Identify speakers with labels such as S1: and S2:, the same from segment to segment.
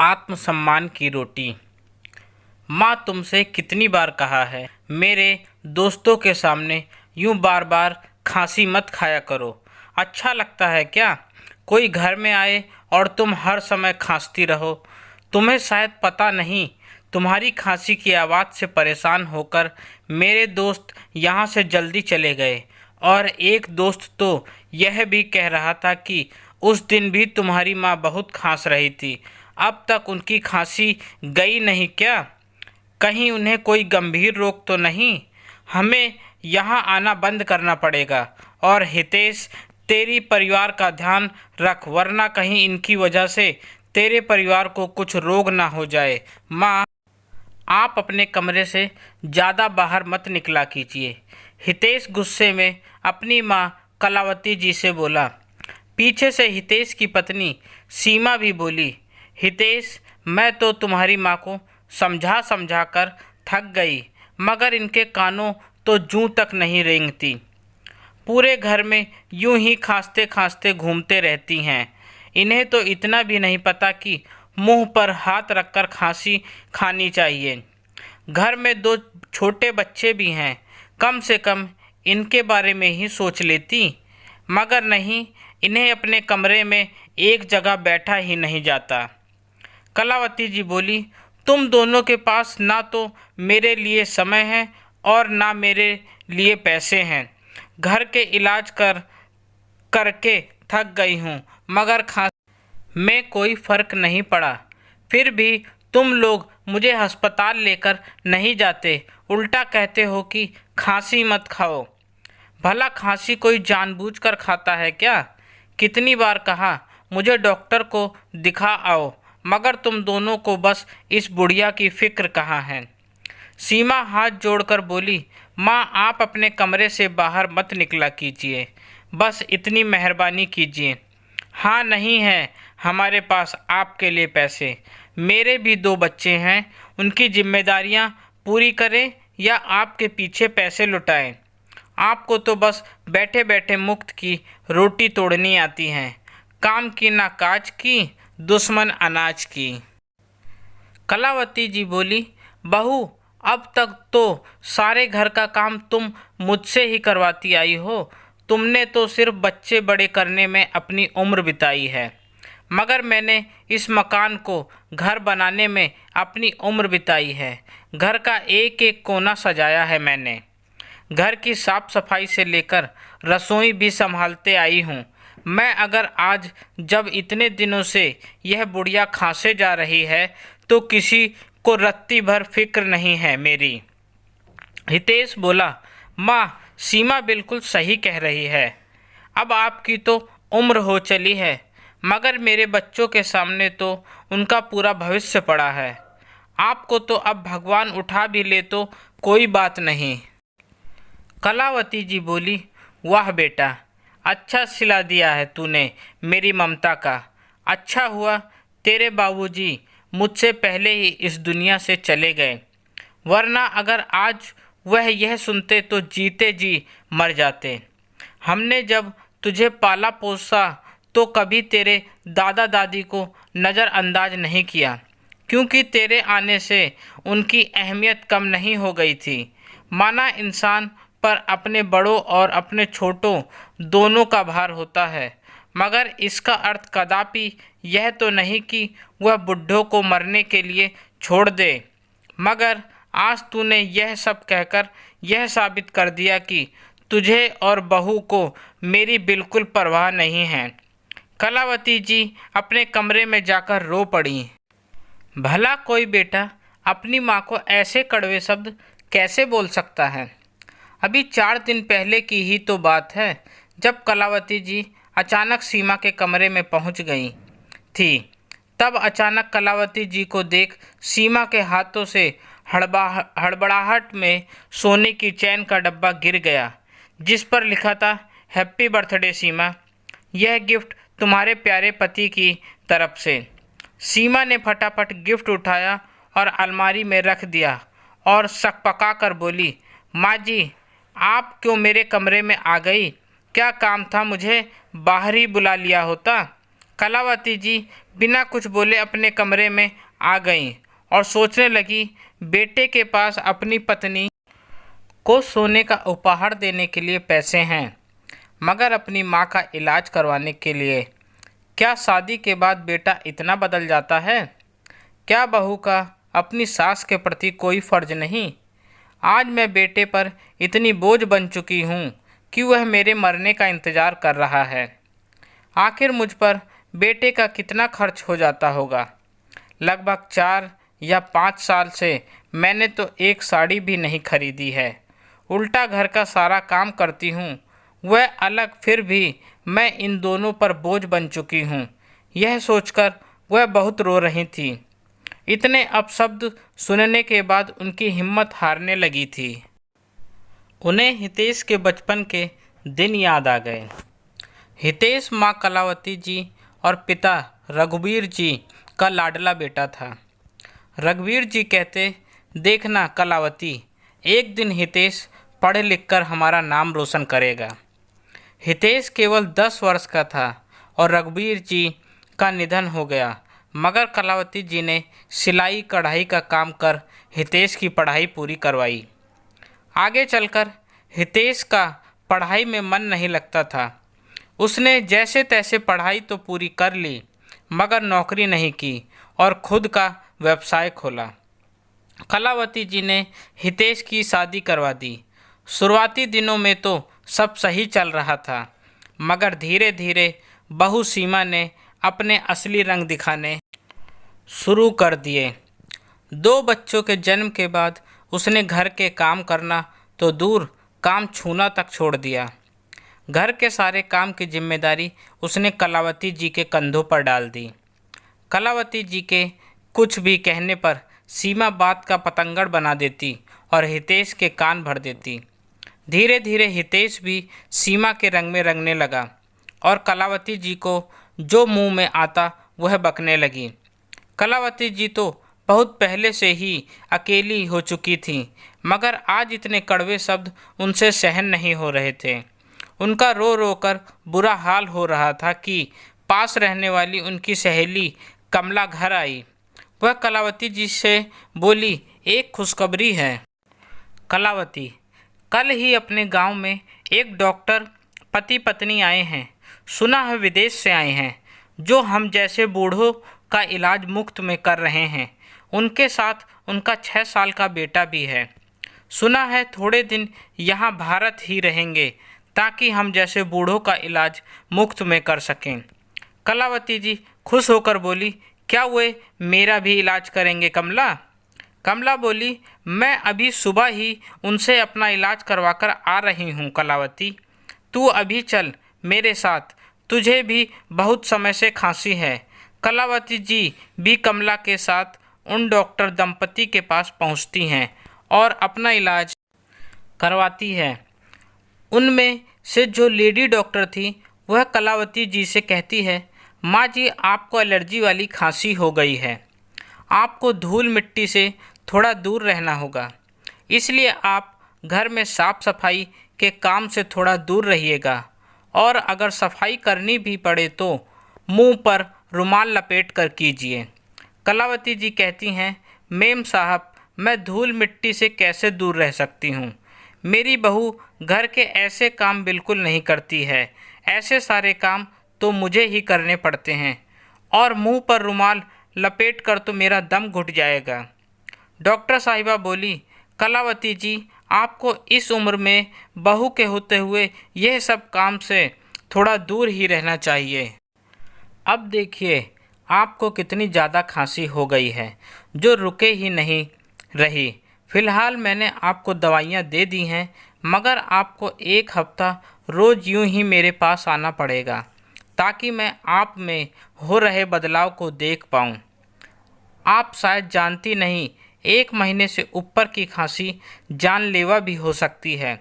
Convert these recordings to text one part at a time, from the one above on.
S1: आत्मसम्मान की रोटी। माँ तुमसे कितनी बार कहा है मेरे दोस्तों के सामने यूं बार बार खांसी मत खाया करो। अच्छा लगता है क्या कोई घर में आए और तुम हर समय खांसती रहो। तुम्हें शायद पता नहीं, तुम्हारी खांसी की आवाज़ से परेशान होकर मेरे दोस्त यहाँ से जल्दी चले गए। और एक दोस्त तो यह भी कह रहा था कि उस दिन भी तुम्हारी माँ बहुत खांस रही थी। अब तक उनकी खांसी गई नहीं क्या? कहीं उन्हें कोई गंभीर रोग तो नहीं? हमें यहाँ आना बंद करना पड़ेगा। और हितेश, तेरी परिवार का ध्यान रख, वरना कहीं इनकी वजह से तेरे परिवार को कुछ रोग ना हो जाए। माँ, आप अपने कमरे से ज़्यादा बाहर मत निकला कीजिए। हितेश गुस्से में अपनी माँ कलावती जी से बोला। पीछे से हितेश की पत्नी सीमा भी बोली, हितेश, मैं तो तुम्हारी माँ को समझा समझा कर थक गई, मगर इनके कानों तो जूं तक नहीं रेंगती। पूरे घर में यूं ही खांसते खांसते घूमते रहती हैं। इन्हें तो इतना भी नहीं पता कि मुंह पर हाथ रखकर खांसी खानी चाहिए। घर में दो छोटे बच्चे भी हैं, कम से कम इनके बारे में ही सोच लेती। मगर नहीं, इन्हें अपने कमरे में एक जगह बैठा ही नहीं जाता। कलावती जी बोली, तुम दोनों के पास ना तो मेरे लिए समय है और ना मेरे लिए पैसे हैं। घर के इलाज करके थक गई हूँ, मगर खांसी में कोई फ़र्क नहीं पड़ा। फिर भी तुम लोग मुझे अस्पताल लेकर नहीं जाते, उल्टा कहते हो कि खांसी मत खाओ। भला खांसी कोई जानबूझकर खाता है क्या? कितनी बार कहा मुझे डॉक्टर को दिखा आओ, मगर तुम दोनों को बस इस बुढ़िया की फिक्र कहाँ है। सीमा हाथ जोड़कर बोली, माँ आप अपने कमरे से बाहर मत निकला कीजिए, बस इतनी मेहरबानी कीजिए। हाँ, नहीं है हमारे पास आपके लिए पैसे। मेरे भी दो बच्चे हैं, उनकी जिम्मेदारियाँ पूरी करें या आपके पीछे पैसे लुटाएं। आपको तो बस बैठे बैठे मुफ्त की रोटी तोड़नी आती है, काम की ना काज की, दुश्मन अनाज की। कलावती जी बोली, बहू, अब तक तो सारे घर का काम तुम मुझसे ही करवाती आई हो। तुमने तो सिर्फ बच्चे बड़े करने में अपनी उम्र बिताई है, मगर मैंने इस मकान को घर बनाने में अपनी उम्र बिताई है। घर का एक एक कोना सजाया है मैंने। घर की साफ सफाई से लेकर रसोई भी संभालते आई हूँ मैं। अगर आज जब इतने दिनों से यह बुढ़िया खांसे जा रही है तो किसी को रत्ती भर फिक्र नहीं है मेरी। हितेश बोला, माँ सीमा बिल्कुल सही कह रही है। अब आपकी तो उम्र हो चली है, मगर मेरे बच्चों के सामने तो उनका पूरा भविष्य पड़ा है। आपको तो अब भगवान उठा भी ले तो कोई बात नहीं। कलावती जी बोली, वाह बेटा, अच्छा सिला दिया है तूने मेरी ममता का। अच्छा हुआ तेरे बाबूजी मुझसे पहले ही इस दुनिया से चले गए, वरना अगर आज वह यह सुनते तो जीते जी मर जाते। हमने जब तुझे पाला पोसा तो कभी तेरे दादा दादी को नज़रअंदाज नहीं किया, क्योंकि तेरे आने से उनकी अहमियत कम नहीं हो गई थी। माना इंसान पर अपने बड़ों और अपने छोटों दोनों का भार होता है, मगर इसका अर्थ कदापि यह तो नहीं कि वह बुढ़ों को मरने के लिए छोड़ दे। मगर आज तूने यह सब कहकर यह साबित कर दिया कि तुझे और बहू को मेरी बिल्कुल परवाह नहीं है। कलावती जी अपने कमरे में जाकर रो पड़ी। भला कोई बेटा अपनी माँ को ऐसे कड़वे शब्द कैसे बोल सकता है? अभी 4 दिन पहले की ही तो बात है जब कलावती जी अचानक सीमा के कमरे में पहुंच गई थी। तब अचानक कलावती जी को देख सीमा के हाथों से हड़बड़ाहट में सोने की चैन का डब्बा गिर गया, जिस पर लिखा था, हैप्पी बर्थडे सीमा, यह गिफ्ट तुम्हारे प्यारे पति की तरफ से। सीमा ने फटाफट गिफ्ट उठाया और अलमारी में रख दिया और सकपका कर बोली, माँ जी आप क्यों मेरे कमरे में आ गई? क्या काम था? मुझे बाहर ही बुला लिया होता। कलावती जी बिना कुछ बोले अपने कमरे में आ गईं और सोचने लगी, बेटे के पास अपनी पत्नी को सोने का उपहार देने के लिए पैसे हैं, मगर अपनी माँ का इलाज करवाने के लिए। क्या शादी के बाद बेटा इतना बदल जाता है? क्या बहू का अपनी सास के प्रति कोई फ़र्ज नहीं? आज मैं बेटे पर इतनी बोझ बन चुकी हूँ कि वह मेरे मरने का इंतज़ार कर रहा है। आखिर मुझ पर बेटे का कितना खर्च हो जाता होगा? लगभग 4 या 5 साल से मैंने तो एक साड़ी भी नहीं खरीदी है। उल्टा घर का सारा काम करती हूँ, वह अलग, फिर भी मैं इन दोनों पर बोझ बन चुकी हूँ। यह सोचकर वह बहुत रो रही थी। इतने अपशब्द सुनने के बाद उनकी हिम्मत हारने लगी थी। उन्हें हितेश के बचपन के दिन याद आ गए। हितेश माँ कलावती जी और पिता रघुवीर जी का लाडला बेटा था। रघुवीर जी कहते, देखना कलावती, एक दिन हितेश पढ़ लिख कर हमारा नाम रोशन करेगा। हितेश केवल 10 वर्ष का था और रघुवीर जी का निधन हो गया, मगर कलावती जी ने सिलाई कढ़ाई का काम कर हितेश की पढ़ाई पूरी करवाई। आगे चलकर हितेश का पढ़ाई में मन नहीं लगता था। उसने जैसे तैसे पढ़ाई तो पूरी कर ली, मगर नौकरी नहीं की और खुद का व्यवसाय खोला। कलावती जी ने हितेश की शादी करवा दी। शुरुआती दिनों में तो सब सही चल रहा था, मगर धीरे धीरे बहू सीमा ने अपने असली रंग दिखाने शुरू कर दिए। 2 बच्चों के जन्म के बाद उसने घर के काम करना तो दूर, काम छूना तक छोड़ दिया। घर के सारे काम की जिम्मेदारी उसने कलावती जी के कंधों पर डाल दी। कलावती जी के कुछ भी कहने पर सीमा बात का पतंगड़ बना देती और हितेश के कान भर देती। धीरे धीरे हितेश भी सीमा के रंग में रंगने लगा और कलावती जी को जो मुंह में आता वह बकने लगी। कलावती जी तो बहुत पहले से ही अकेली हो चुकी थी, मगर आज इतने कड़वे शब्द उनसे सहन नहीं हो रहे थे। उनका रो रो कर बुरा हाल हो रहा था कि पास रहने वाली उनकी सहेली कमला घर आई। वह कलावती जी से बोली, एक खुशखबरी है कलावती, कल ही अपने गांव में एक डॉक्टर पति पत्नी आए हैं। सुना है विदेश से आए हैं, जो हम जैसे बूढ़ों का इलाज मुफ्त में कर रहे हैं। उनके साथ उनका 6 साल का बेटा भी है। सुना है थोड़े दिन यहाँ भारत ही रहेंगे ताकि हम जैसे बूढ़ों का इलाज मुफ्त में कर सकें। कलावती जी खुश होकर बोली, क्या वे मेरा भी इलाज करेंगे कमला? कमला बोली, मैं अभी सुबह ही उनसे अपना इलाज करवाकर आ रही हूँ कलावती, तू अभी चल मेरे साथ, तुझे भी बहुत समय से खांसी है। कलावती जी भी कमला के साथ उन डॉक्टर दंपति के पास पहुँचती हैं और अपना इलाज करवाती है। उनमें से जो लेडी डॉक्टर थी वह कलावती जी से कहती है, माँ जी आपको एलर्जी वाली खांसी हो गई है, आपको धूल मिट्टी से थोड़ा दूर रहना होगा, इसलिए आप घर में साफ सफाई के काम से थोड़ा दूर रहिएगा और अगर सफाई करनी भी पड़े तो मुंह पर रुमाल लपेट कर कीजिए। कलावती जी कहती हैं, मेम साहब मैं धूल मिट्टी से कैसे दूर रह सकती हूँ? मेरी बहू घर के ऐसे काम बिल्कुल नहीं करती है, ऐसे सारे काम तो मुझे ही करने पड़ते हैं और मुंह पर रुमाल लपेट कर तो मेरा दम घुट जाएगा। डॉक्टर साहिबा बोली, कलावती जी आपको इस उम्र में बहू के होते हुए यह सब काम से थोड़ा दूर ही रहना चाहिए। अब देखिए आपको कितनी ज़्यादा खांसी हो गई है जो रुके ही नहीं रही। फ़िलहाल मैंने आपको दवाइयाँ दे दी हैं, मगर आपको 1 हफ्ता रोज़ यूं ही मेरे पास आना पड़ेगा ताकि मैं आप में हो रहे बदलाव को देख पाऊँ। आप शायद जानती नहीं, 1 महीने से ऊपर की खांसी जानलेवा भी हो सकती है।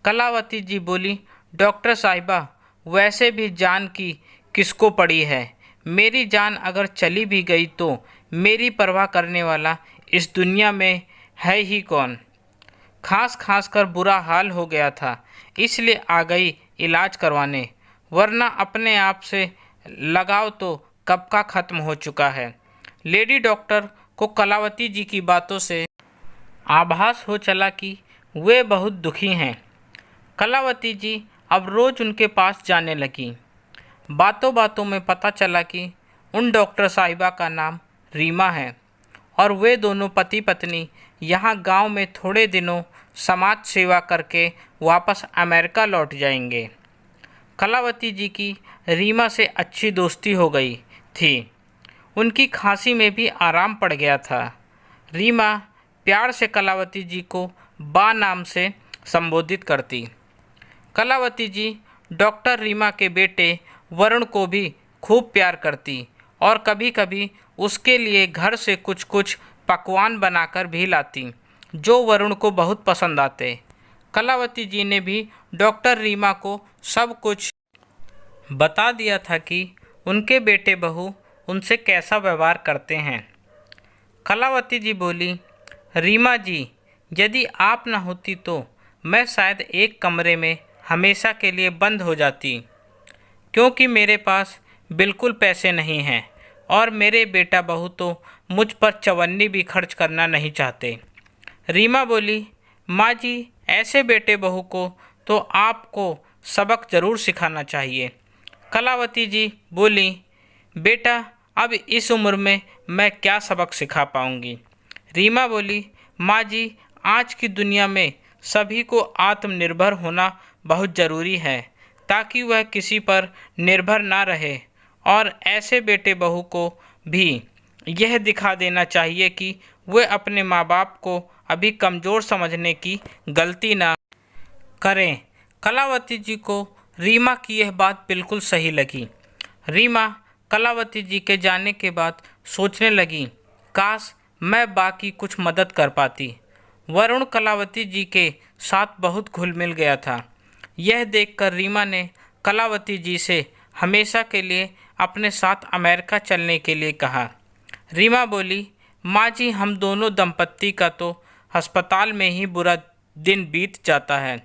S1: कलावती जी बोली, डॉक्टर साहिबा वैसे भी जान की किसको पड़ी है, मेरी जान अगर चली भी गई तो मेरी परवाह करने वाला इस दुनिया में है ही कौन। खांस कर बुरा हाल हो गया था, इसलिए आ गई इलाज करवाने, वरना अपने आप से लगाव तो कब का ख़त्म हो चुका है। लेडी डॉक्टर को कलावती जी की बातों से आभास हो चला कि वे बहुत दुखी हैं। कलावती जी अब रोज़ उनके पास जाने लगी। बातों बातों में पता चला कि उन डॉक्टर साहिबा का नाम रीमा है और वे दोनों पति पत्नी यहाँ गांव में थोड़े दिनों समाज सेवा करके वापस अमेरिका लौट जाएंगे। कलावती जी की रीमा से अच्छी दोस्ती हो गई थी। उनकी खांसी में भी आराम पड़ गया था। रीमा प्यार से कलावती जी को बा नाम से संबोधित करती। कलावती जी डॉक्टर रीमा के बेटे वरुण को भी खूब प्यार करती और कभी कभी उसके लिए घर से कुछ कुछ पकवान बनाकर भी लाती जो वरुण को बहुत पसंद आते। कलावती जी ने भी डॉक्टर रीमा को सब कुछ बता दिया था कि उनके बेटे बहू उनसे कैसा व्यवहार करते हैं। कलावती जी बोली, रीमा जी, यदि आप न होती तो मैं शायद एक कमरे में हमेशा के लिए बंद हो जाती, क्योंकि मेरे पास बिल्कुल पैसे नहीं हैं और मेरे बेटा बहू तो मुझ पर चवन्नी भी खर्च करना नहीं चाहते। रीमा बोली, माँ जी, ऐसे बेटे बहू को तो आपको सबक ज़रूर सिखाना चाहिए। कलावती जी बोली, बेटा, अब इस उम्र में मैं क्या सबक सिखा पाऊँगी। रीमा बोली, माँ जी, आज की दुनिया में सभी को आत्मनिर्भर होना बहुत ज़रूरी है ताकि वह किसी पर निर्भर ना रहे, और ऐसे बेटे बहू को भी यह दिखा देना चाहिए कि वे अपने माँ बाप को अभी कमज़ोर समझने की गलती ना करें। कलावती जी को रीमा की यह बात बिल्कुल सही लगी। रीमा कलावती जी के जाने के बाद सोचने लगी, काश मैं बाकी कुछ मदद कर पाती। वरुण कलावती जी के साथ बहुत घुल मिल गया था। यह देखकर रीमा ने कलावती जी से हमेशा के लिए अपने साथ अमेरिका चलने के लिए कहा। रीमा बोली, माँ जी, हम दोनों दंपत्ति का तो अस्पताल में ही बुरा दिन बीत जाता है।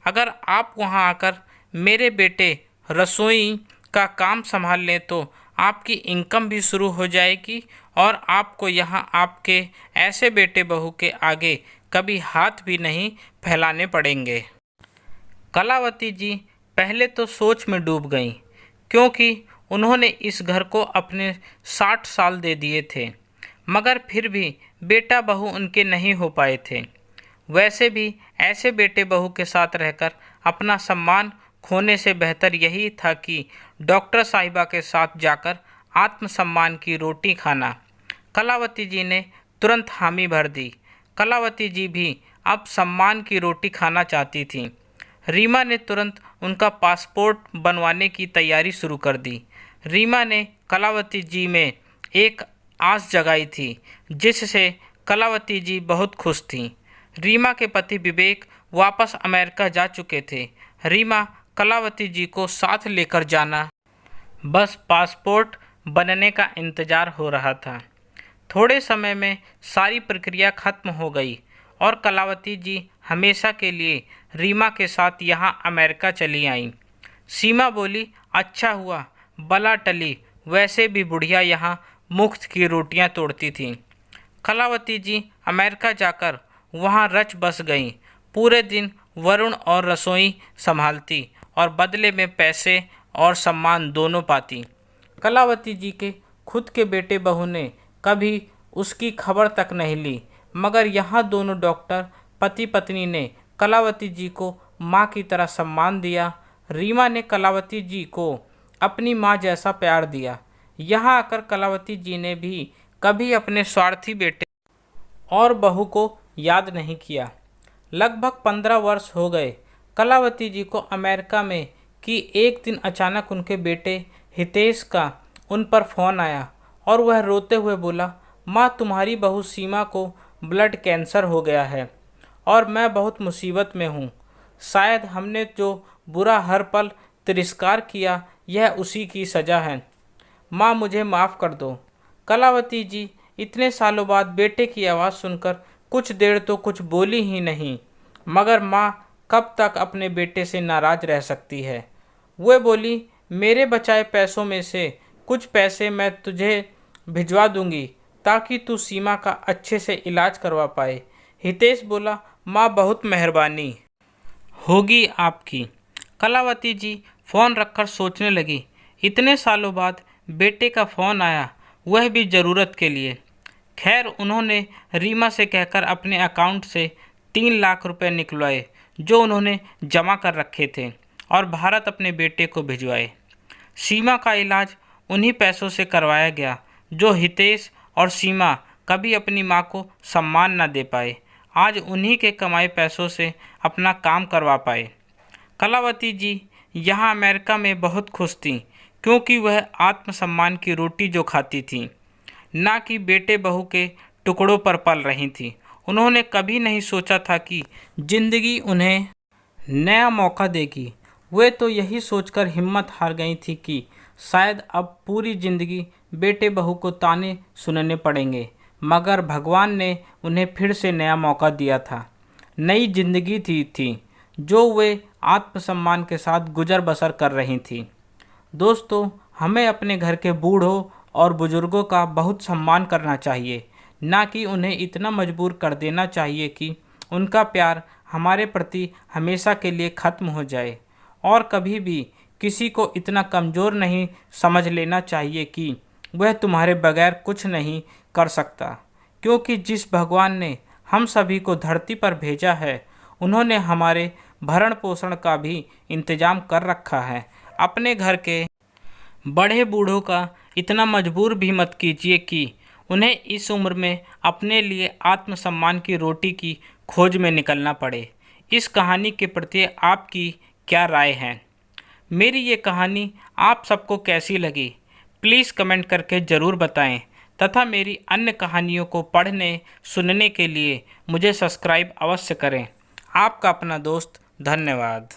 S1: अगर आप वहाँ आकर मेरे बेटे रसोई का काम संभाल लें तो आपकी इनकम भी शुरू हो जाएगी और आपको यहाँ आपके ऐसे बेटे बहू के आगे कभी हाथ भी नहीं फैलाने पड़ेंगे। कलावती जी पहले तो सोच में डूब गईं, क्योंकि उन्होंने इस घर को अपने 60 साल दे दिए थे, मगर फिर भी बेटा बहू उनके नहीं हो पाए थे। वैसे भी ऐसे बेटे बहू के साथ रहकर अपना सम्मान खोने से बेहतर यही था कि डॉक्टर साहिबा के साथ जाकर आत्मसम्मान की रोटी खाना। कलावती जी ने तुरंत हामी भर दी। कलावती जी भी अब सम्मान की रोटी खाना चाहती थीं। रीमा ने तुरंत उनका पासपोर्ट बनवाने की तैयारी शुरू कर दी। रीमा ने कलावती जी में एक आस जगाई थी जिससे कलावती जी बहुत खुश थीं। रीमा के पति विवेक वापस अमेरिका जा चुके थे। रीमा कलावती जी को साथ लेकर जाना, बस पासपोर्ट बनने का इंतज़ार हो रहा था। थोड़े समय में सारी प्रक्रिया खत्म हो गई और कलावती जी हमेशा के लिए रीमा के साथ यहाँ अमेरिका चली आईं। सीमा बोली, अच्छा हुआ बला टली, वैसे भी बुढ़िया यहाँ मुफ्त की रोटियाँ तोड़ती थीं। कलावती जी अमेरिका जाकर वहाँ रच बस गईं। पूरे दिन वरुण और रसोई संभालती और बदले में पैसे और सम्मान दोनों पाती। कलावती जी के खुद के बेटे बहू ने कभी उसकी खबर तक नहीं ली, मगर यहाँ दोनों डॉक्टर पति पत्नी ने कलावती जी को माँ की तरह सम्मान दिया। रीमा ने कलावती जी को अपनी माँ जैसा प्यार दिया। यहाँ आकर कलावती जी ने भी कभी अपने स्वार्थी बेटे और बहू को याद नहीं किया। लगभग 15 वर्ष हो गए कलावती जी को अमेरिका में कि एक दिन अचानक उनके बेटे हितेश का उन पर फ़ोन आया और वह रोते हुए बोला, माँ, तुम्हारी बहू सीमा को ब्लड कैंसर हो गया है और मैं बहुत मुसीबत में हूँ। शायद हमने जो बुरा हर पल तिरस्कार किया यह उसी की सज़ा है। माँ, मुझे माफ़ कर दो। कलावती जी इतने सालों बाद बेटे की आवाज़ सुनकर कुछ देर तो कुछ बोली ही नहीं, मगर माँ कब तक अपने बेटे से नाराज़ रह सकती है। वह बोली, मेरे बचाए पैसों में से कुछ पैसे मैं तुझे भिजवा दूंगी ताकि तू सीमा का अच्छे से इलाज करवा पाए। हितेश बोला, माँ बहुत मेहरबानी होगी आपकी। कलावती जी फ़ोन रखकर सोचने लगी। इतने सालों बाद बेटे का फ़ोन आया, वह भी ज़रूरत के लिए। खैर उन्होंने रीमा से कहकर अपने अकाउंट से 3 लाख रुपए निकलवाए जो उन्होंने जमा कर रखे थे और भारत अपने बेटे को भिजवाए। सीमा का इलाज उन्हीं पैसों से करवाया गया जो हितेश और सीमा कभी अपनी माँ को सम्मान न दे पाए, आज उन्हीं के कमाए पैसों से अपना काम करवा पाए। कलावती जी यहाँ अमेरिका में बहुत खुश थीं क्योंकि वह आत्मसम्मान की रोटी जो खाती थीं, ना कि बेटे बहू के टुकड़ों पर पल रही थीं। उन्होंने कभी नहीं सोचा था कि जिंदगी उन्हें नया मौका देगी। वे तो यही सोचकर हिम्मत हार गई थी कि शायद अब पूरी ज़िंदगी बेटे बहू को ताने सुनने पड़ेंगे, मगर भगवान ने उन्हें फिर से नया मौका दिया था। नई जिंदगी थी जो वे आत्मसम्मान के साथ गुजर बसर कर रही थी। दोस्तों, हमें अपने घर के बूढ़ों और बुजुर्गों का बहुत सम्मान करना चाहिए, ना कि उन्हें इतना मजबूर कर देना चाहिए कि उनका प्यार हमारे प्रति हमेशा के लिए ख़त्म हो जाए। और कभी भी किसी को इतना कमज़ोर नहीं समझ लेना चाहिए कि वह तुम्हारे बगैर कुछ नहीं कर सकता, क्योंकि जिस भगवान ने हम सभी को धरती पर भेजा है, उन्होंने हमारे भरण पोषण का भी इंतज़ाम कर रखा है। अपने घर के बड़े बूढ़ों का इतना मजबूर भी मत कीजिए कि उन्हें इस उम्र में अपने लिए आत्मसम्मान की रोटी की खोज में निकलना पड़े। इस कहानी के प्रति आपकी क्या राय है? मेरी ये कहानी आप सबको कैसी लगी? प्लीज़ कमेंट करके ज़रूर बताएं तथा मेरी अन्य कहानियों को पढ़ने सुनने के लिए मुझे सब्सक्राइब अवश्य करें। आपका अपना दोस्त, धन्यवाद।